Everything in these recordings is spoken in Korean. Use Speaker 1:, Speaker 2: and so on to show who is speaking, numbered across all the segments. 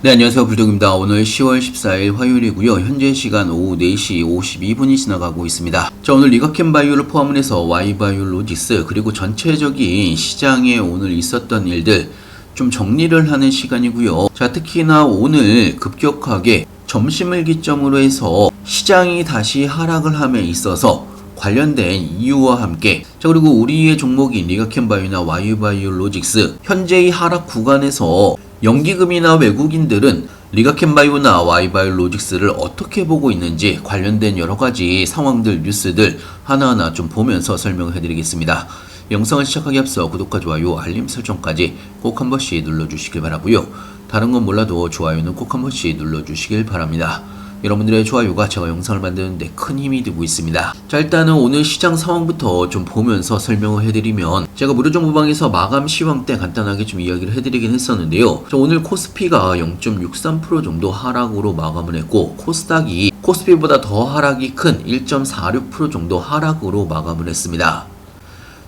Speaker 1: 네, 안녕하세요. 불독입니다. 오늘 10월 14일 화요일이고요. 현재 시간 오후 4시 52분이 지나가고 있습니다. 자, 오늘 리가켄바이오를 포함을 해서 Y바이오로직스 그리고 전체적인 시장에 오늘 있었던 일들 좀 정리를 하는 시간이고요. 자, 특히나 오늘 급격하게 점심을 기점으로 해서 시장이 다시 하락을 함에 있어서 관련된 이유와 함께, 자, 그리고 우리의 종목인 리가켄바이오나 Y바이오로직스 현재의 하락 구간에서 연기금이나 외국인들은 리가켄바이오나 Y바이오로직스를 어떻게 보고 있는지 관련된 여러가지 상황들, 뉴스들 하나하나 좀 보면서 설명을 해드리겠습니다. 영상을 시작하기 앞서 구독과 좋아요, 알림 설정까지 꼭 한 번씩 눌러주시길 바라고요. 다른 건 몰라도 좋아요는 꼭 한 번씩 눌러주시길 바랍니다. 여러분들의 좋아요가 제가 영상을 만드는데 큰 힘이 되고 있습니다. 자, 일단은 오늘 시장 상황부터 좀 보면서 설명을 해드리면, 제가 무료정보방에서 마감 시황 때 간단하게 좀 이야기를 해드리긴 했었는데요. 자, 오늘 코스피가 0.63% 정도 하락으로 마감을 했고, 코스닥이 코스피보다 더 하락이 큰 1.46% 정도 하락으로 마감을 했습니다.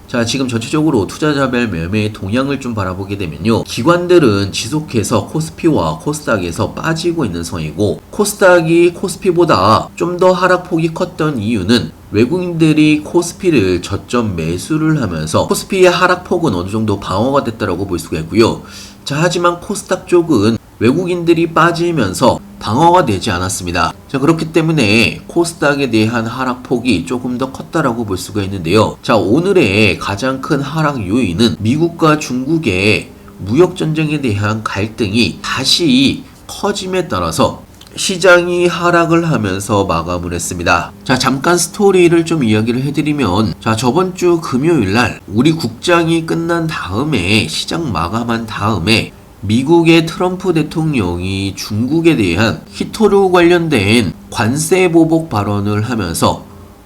Speaker 1: 자, 지금 전체적으로 투자자별 매매의 동향을 좀 바라보게 되면요, 기관들은 지속해서 코스피와 코스닥에서 빠지고 있는 상황이고, 코스닥이 코스피보다 좀 더 하락폭이 컸던 이유는 외국인들이 코스피를 저점 매수를 하면서 코스피의 하락폭은 어느 정도 방어가 됐다고 볼 수가 있고요. 자, 하지만 코스닥 쪽은 외국인들이 빠지면서 방어가 되지 않았습니다. 자, 그렇기 때문에 코스닥에 대한 하락폭이 조금 더 컸다라고 볼 수가 있는데요. 자, 오늘의 가장 큰 하락 요인은 미국과 중국의 무역전쟁에 대한 갈등이 다시 커짐에 따라서 시장이 하락을 하면서 마감을 했습니다. 자, 잠깐 스토리를 좀 이야기를 해드리면, 자, 저번 주 금요일날 우리 국장이 끝난 다음에, 시장 마감한 다음에 미국의 트럼프 대통령이 중국에 대한 히토류 관련된 관세 보복 발언을 하면서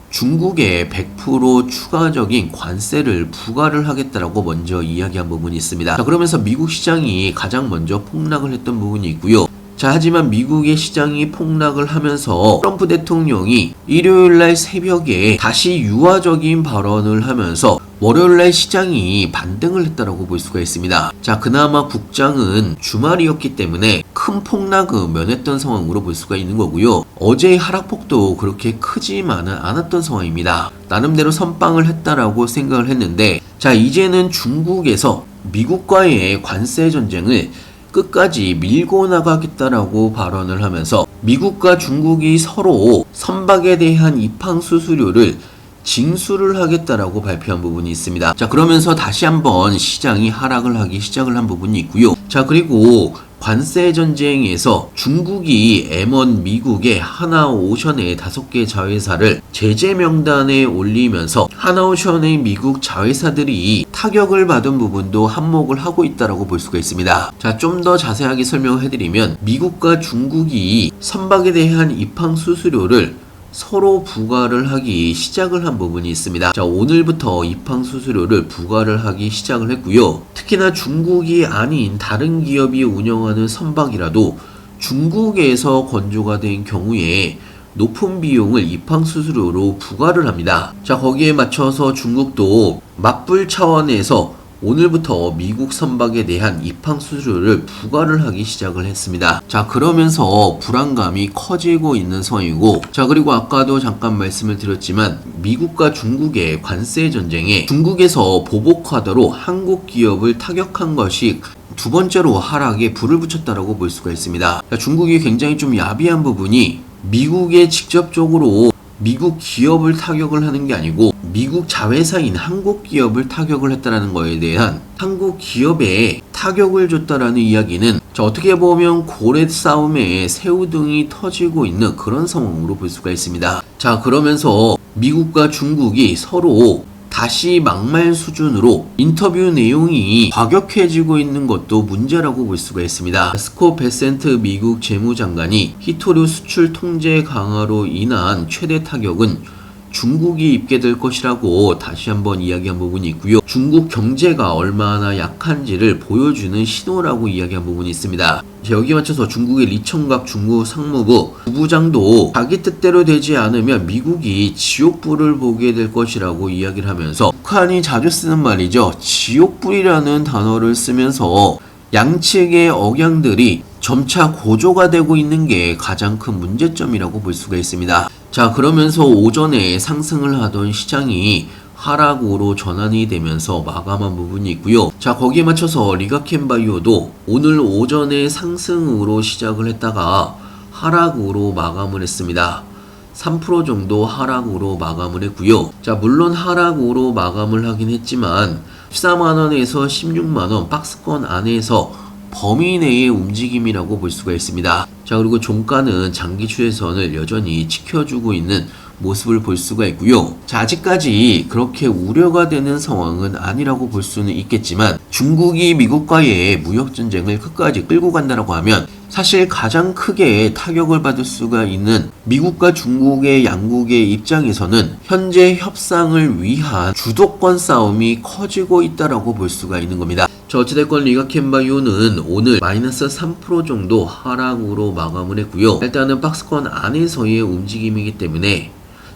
Speaker 1: 중국에 100% 추가적인 관세를 부과를 하겠다라고 먼저 이야기한 부분이 있습니다. 자, 그러면서 미국 시장이 가장 먼저 폭락을 했던 부분이 있고요. 자, 하지만 미국의 시장이 폭락을 하면서 트럼프 대통령이 일요일날 새벽에 다시 유화적인 발언을 하면서 월요일날 시장이 반등을 했다라고 볼 수가 있습니다. 자, 그나마 국장은 주말이었기 때문에 큰 폭락은 면했던 상황으로 볼 수가 있는 거고요. 어제의 하락폭도 그렇게 크지만은 않았던 상황입니다. 나름대로 선빵을 했다라고 생각을 했는데, 자, 이제는 중국에서 미국과의 관세 전쟁을 끝까지 밀고 나가겠다라고 발언을 하면서 미국과 중국이 서로 선박에 대한 입항 수수료를 징수를 하겠다라고 발표한 부분이 있습니다. 자, 그러면서 다시 한번 시장이 하락을 하기 시작을 한 부분이 있고요. 자, 그리고 관세 전쟁에서 중국이 M1 미국의 하나오션의 5개 자회사를 제재 명단에 올리면서 하나오션의 미국 자회사들이 타격을 받은 부분도 한몫을 하고 있다라고 볼 수가 있습니다. 자, 좀 더 자세하게 설명을 해드리면, 미국과 중국이 선박에 대한 입항 수수료를 서로 부과를 하기 시작을 한 부분이 있습니다. 자, 오늘부터 입항 수수료를 부과를 하기 시작을 했고요. 특히나 중국이 아닌 다른 기업이 운영하는 선박이라도 중국에서 건조가 된 경우에 높은 비용을 입항 수수료로 부과를 합니다. 자, 거기에 맞춰서 중국도 맞불 차원에서 오늘부터 미국 선박에 대한 입항 수수료를 부과를 하기 시작을 했습니다. 자, 그러면서 불안감이 커지고 있는 상황이고, 자, 그리고 아까도 잠깐 말씀을 드렸지만 미국과 중국의 관세 전쟁에 중국에서 보복하도록 한국 기업을 타격한 것이 두 번째로 하락에 불을 붙였다라고 볼 수가 있습니다. 자, 중국이 굉장히 좀 야비한 부분이 미국에 직접적으로 미국 기업을 타격을 하는 게 아니고 미국 자회사인 한국 기업을 타격을 했다라는 거에 대한 한국 기업에 타격을 줬다라는 이야기는, 자, 어떻게 보면 고래 싸움에 새우등이 터지고 있는 그런 상황으로 볼 수가 있습니다. 자, 그러면서 미국과 중국이 서로 다시 막말 수준으로 인터뷰 내용이 과격해지고 있는 것도 문제라고 볼 수가 있습니다. 스콧 베센트 미국 재무장관이 히토류 수출 통제 강화로 인한 최대 타격은 중국이 입게 될 것이라고 다시 한번 이야기한 부분이 있고요. 중국 경제가 얼마나 약한지를 보여주는 신호라고 이야기한 부분이 있습니다. 여기에 맞춰서 중국의 리청각 중국 상무부 부부장도 자기 뜻대로 되지 않으면 미국이 지옥불을 보게 될 것이라고 이야기를 하면서, 북한이 자주 쓰는 말이죠. 지옥불이라는 단어를 쓰면서 양측의 억양들이 점차 고조가 되고 있는 게 가장 큰 문제점이라고 볼 수가 있습니다. 자, 그러면서 오전에 상승을 하던 시장이 하락으로 전환이 되면서 마감한 부분이 있고요. 자, 거기에 맞춰서 리가켄바이오도 오늘 오전에 상승으로 시작을 했다가 하락으로 마감을 했습니다. 3% 정도 하락으로 마감을 했고요. 자, 물론 하락으로 마감을 하긴 했지만 14만원에서 16만원 박스권 안에서 범위 내의 움직임이라고 볼 수가 있습니다. 자, 그리고 종가는 장기 추세선을 여전히 지켜주고 있는 모습을 볼 수가 있고요. 자, 아직까지 그렇게 우려가 되는 상황은 아니라고 볼 수는 있겠지만 중국이 미국과의 무역전쟁을 끝까지 끌고 간다라고 하면 사실 가장 크게 타격을 받을 수가 있는 미국과 중국의 양국의 입장에서는 현재 협상을 위한 주도권 싸움이 커지고 있다라고 볼 수가 있는 겁니다. 자, 어찌됐건 리가켄바이오는 오늘 마이너스 3% 정도 하락으로 마감을 했고요. 일단은 박스권 안에서의 움직임이기 때문에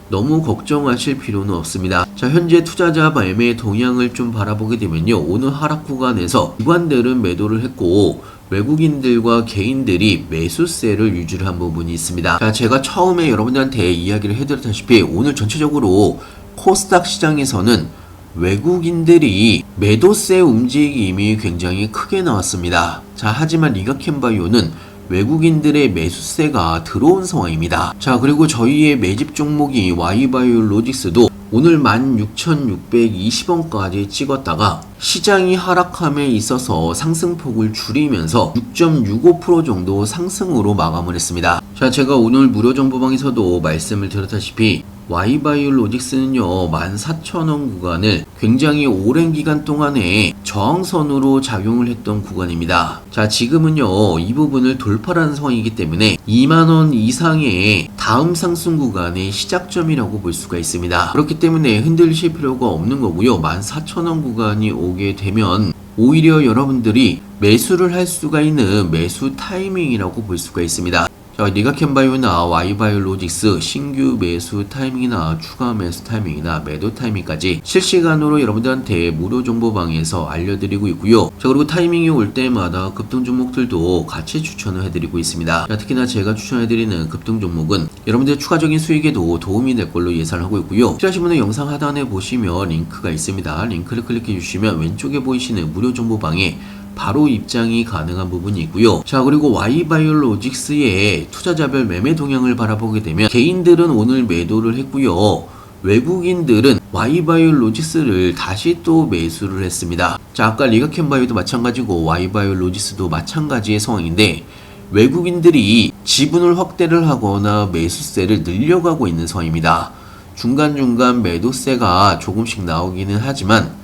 Speaker 1: 너무 걱정하실 필요는 없습니다. 자, 현재 투자자 매매 동향을 좀 바라보게 되면요. 오늘 하락 구간에서 기관들은 매도를 했고 외국인들과 개인들이 매수세를 유지를 한 부분이 있습니다. 자, 제가 처음에 여러분들한테 이야기를 해드렸다시피 오늘 전체적으로 코스닥 시장에서는 외국인들이 매도세 움직임이 굉장히 크게 나왔습니다. 자, 하지만 리가켄바이오는 외국인들의 매수세가 들어온 상황입니다. 자, 그리고 저희의 매집 종목이 Y바이오로직스도 오늘 16,620원까지 찍었다가 시장이 하락함에 있어서 상승폭을 줄이면서 6.65% 정도 상승으로 마감을 했습니다. 자, 제가 오늘 무료 정보방에서도 말씀을 드렸다시피 Y바이오로직스는요 14,000원 구간을 굉장히 오랜 기간 동안에 저항선으로 작용을 했던 구간입니다. 자, 지금은요 이 부분을 돌파하는 상황이기 때문에 2만원 이상의 다음 상승 구간의 시작점이라고 볼 수가 있습니다. 그렇기 때문에 흔들리실 필요가 없는 거고요. 14,000원 구간이 오게 되면 오히려 여러분들이 매수를 할 수가 있는 매수 타이밍이라고 볼 수가 있습니다. 자, 리가켄바이오나 Y바이오로직스 신규 매수 타이밍이나 추가 매수 타이밍이나 매도 타이밍까지 실시간으로 여러분들한테 무료 정보방에서 알려드리고 있고요. 자, 그리고 타이밍이 올 때마다 급등 종목들도 같이 추천을 해드리고 있습니다. 자, 특히나 제가 추천해드리는 급등 종목은 여러분들의 추가적인 수익에도 도움이 될 걸로 예상을 하고 있고요. 필요하신 분은 영상 하단에 보시면 링크가 있습니다. 링크를 클릭해 주시면 왼쪽에 보이시는 무료 정보방에 바로 입장이 가능한 부분이 있고요. 자, 그리고 Y바이오로직스의 투자자별 매매 동향을 바라보게 되면 개인들은 오늘 매도를 했고요. 외국인들은 Y바이오로직스를 다시 또 매수를 했습니다. 자, 아까 리가켄바이오도 마찬가지고 Y바이오로직스도 마찬가지의 상황인데 외국인들이 지분을 확대를 하거나 매수세를 늘려가고 있는 상황입니다. 중간중간 매도세가 조금씩 나오기는 하지만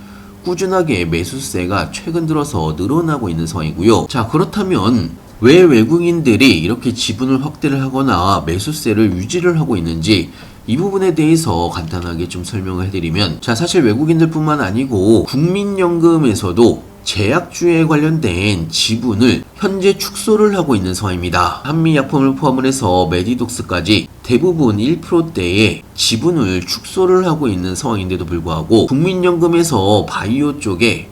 Speaker 1: 꾸준하게 매수세가 최근 들어서 늘어나고 있는 상황이고요. 자, 그렇다면 왜 외국인들이 이렇게 지분을 확대를 하거나 매수세를 유지를 하고 있는지 이 부분에 대해서 간단하게 좀 설명을 해드리면, 자, 사실 외국인들 뿐만 아니고 국민연금에서도 제약주에 관련된 지분을 현재 축소를 하고 있는 상황입니다. 한미약품을 포함을 해서 메디독스까지 대부분 1%대의 지분을 축소를 하고 있는 상황인데도 불구하고 국민연금에서 바이오 쪽에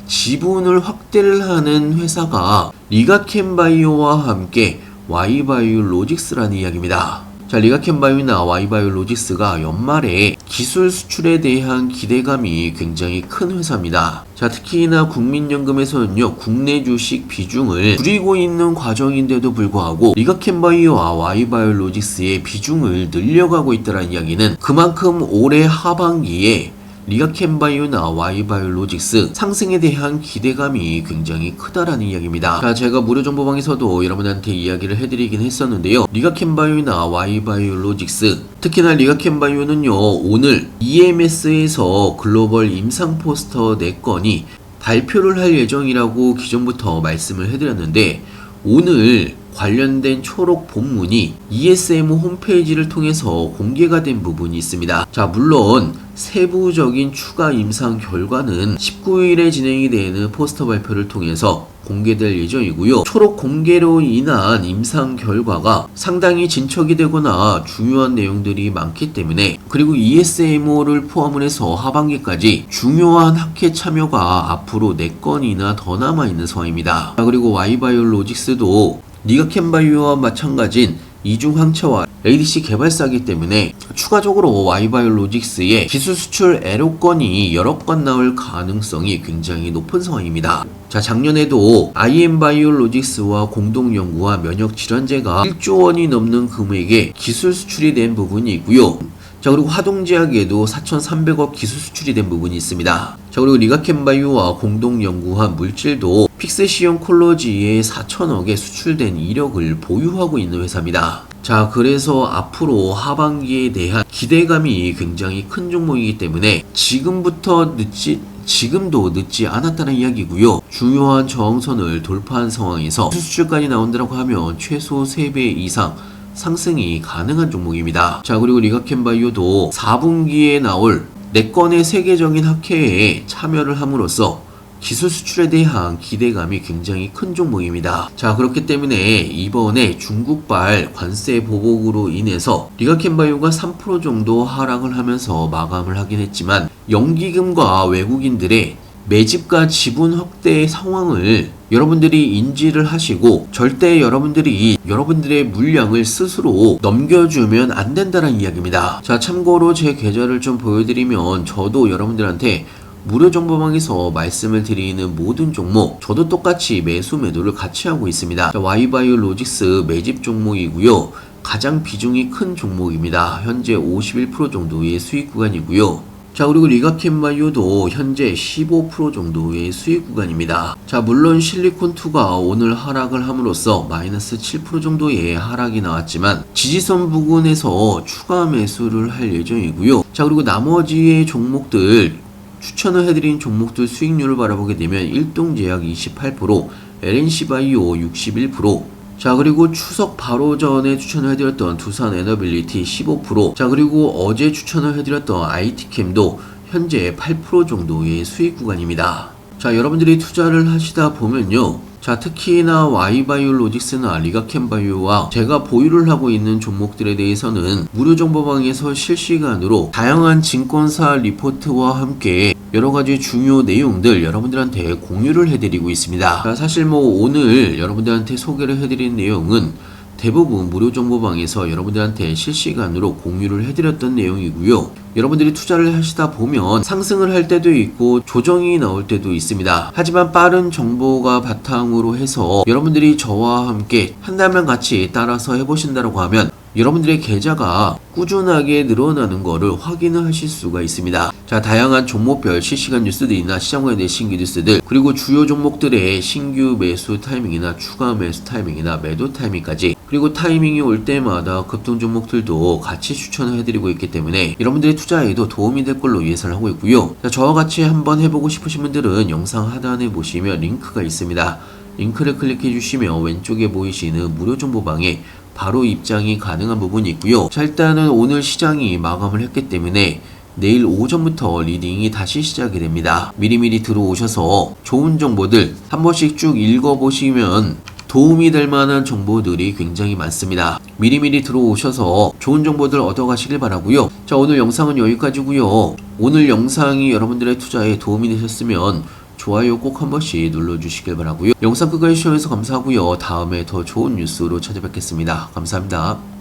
Speaker 1: 지분을 확대를 하는 회사가 리가켄바이오와 함께 Y바이오로직스라는 이야기입니다. 자, 리가켄바이오나 Y바이오로직스가 연말에 기술 수출에 대한 기대감이 굉장히 큰 회사입니다. 자, 특히나 국민연금에서는요 국내 주식 비중을 줄이고 있는 과정인데도 불구하고 리가켄바이오와 Y바이오로직스의 비중을 늘려가고 있다는 이야기는 그만큼 올해 하반기에 리가켄바이오나 Y바이오로직스 상승에 대한 기대감이 굉장히 크다라는 이야기입니다. 자, 제가 무료 정보방에서도 여러분한테 이야기를 해드리긴 했었는데요. 리가켄바이오나 Y바이오로직스, 특히나 리가켄바이오는요 오늘 EMS에서 글로벌 임상 포스터 4건이 발표를 할 예정이라고 기존부터 말씀을 해드렸는데 오늘 관련된 초록 본문이 ESMO 홈페이지를 통해서 공개가 된 부분이 있습니다. 자, 물론 세부적인 추가 임상 결과는 19일에 진행이 되는 포스터 발표를 통해서 공개될 예정이고요. 초록 공개로 인한 임상 결과가 상당히 진척이 되거나 중요한 내용들이 많기 때문에, 그리고 ESMO를 포함을 해서 하반기까지 중요한 학회 참여가 앞으로 4건이나 더 남아있는 상황입니다. 그리고 Y바이오로직스도 리가캠바이오와 마찬가지인 이중항체와 ADC 개발사이기 때문에 추가적으로 Y바이오로직스의 기술 수출 애로건이 여러 건 나올 가능성이 굉장히 높은 상황입니다. 자, 작년에도 IM바이오로직스와 공동 연구와 면역 질환제가 1조 원이 넘는 금액의 기술 수출이 된 부분이 있고요. 자, 그리고 화동제약에도 4,300억 기술 수출이 된 부분이 있습니다. 자, 그리고 리가캠바이오와 공동 연구한 물질도 픽스시온 콜로지에 4,000억에 수출된 이력을 보유하고 있는 회사입니다. 자, 그래서 앞으로 하반기에 대한 기대감이 굉장히 큰 종목이기 때문에 지금도 늦지 않았다는 이야기고요. 중요한 저항선을 돌파한 상황에서 수출까지 나온다고 하면 최소 3배 이상 상승이 가능한 종목입니다. 자, 그리고 리가캠바이오도 4분기에 나올 4건의 세계적인 학회에 참여를 함으로써 기술 수출에 대한 기대감이 굉장히 큰 종목입니다. 자, 그렇기 때문에 이번에 중국발 관세 보복으로 인해서 리가캠바이오가 3% 정도 하락을 하면서 마감을 하긴 했지만 연기금과 외국인들의 매집과 지분 확대의 상황을 여러분들이 인지를 하시고 절대 여러분들의 물량을 스스로 넘겨주면 안 된다는 이야기입니다. 자, 참고로 제 계좌를 좀 보여드리면 저도 여러분들한테 무료 정보방에서 말씀을 드리는 모든 종목 저도 똑같이 매수 매도를 같이 하고 있습니다. 자, Y바이오로직스 매집 종목이고요. 가장 비중이 큰 종목입니다. 현재 51% 정도의 수익 구간이고요. 자, 그리고 리가캠바이오도 현재 15% 정도의 수익 구간입니다. 자, 물론 실리콘2가 오늘 하락을 함으로써 마이너스 7% 정도의 하락이 나왔지만 지지선 부근에서 추가 매수를 할 예정이고요. 자, 그리고 나머지의 종목들 추천을 해드린 종목들 수익률을 바라보게 되면 일동제약 28%, LNC바이오 61%, 자, 그리고 추석 바로 전에 추천을 해드렸던 두산에너빌리티 15%, 자, 그리고 어제 추천을 해드렸던 IT캠도 현재 8% 정도의 수익 구간입니다. 자, 여러분들이 투자를 하시다 보면요, 자, 특히나 Y바이오로직스나 리가캠바이오와 제가 보유를 하고 있는 종목들에 대해서는 무료 정보방에서 실시간으로 다양한 증권사 리포트와 함께 여러가지 중요 내용들 여러분들한테 공유를 해드리고 있습니다. 자, 사실 오늘 여러분들한테 소개를 해드린 내용은 대부분 무료 정보방에서 여러분들한테 실시간으로 공유를 해드렸던 내용이고요. 여러분들이 투자를 하시다 보면 상승을 할 때도 있고 조정이 나올 때도 있습니다. 하지만 빠른 정보가 바탕으로 해서 여러분들이 저와 함께 한 달만 같이 따라서 해보신다고 하면 여러분들의 계좌가 꾸준하게 늘어나는 것을 확인을 하실 수가 있습니다. 자, 다양한 종목별 실시간 뉴스들이나 시장 관련된 신규 뉴스들, 그리고 주요 종목들의 신규 매수 타이밍이나 추가 매수 타이밍이나 매도 타이밍까지, 그리고 타이밍이 올 때마다 급등 종목들도 같이 추천을 해드리고 있기 때문에 여러분들의 투자에도 도움이 될 걸로 예상을 하고 있고요. 자, 저와 같이 한번 해보고 싶으신 분들은 영상 하단에 보시면 링크가 있습니다. 링크를 클릭해 주시면 왼쪽에 보이시는 무료 정보방에 바로 입장이 가능한 부분이 있고요. 자, 일단은 오늘 시장이 마감을 했기 때문에 내일 오전부터 리딩이 다시 시작이 됩니다. 미리미리 들어오셔서 좋은 정보들 한 번씩 쭉 읽어보시면 도움이 될 만한 정보들이 굉장히 많습니다. 미리미리 들어오셔서 좋은 정보들 얻어가시길 바라고요. 자, 오늘 영상은 여기까지고요. 오늘 영상이 여러분들의 투자에 도움이 되셨으면 좋아요 꼭 한 번씩 눌러주시길 바라고요. 영상 끝까지 시청해주셔서 감사하고요. 다음에 더 좋은 뉴스로 찾아뵙겠습니다. 감사합니다.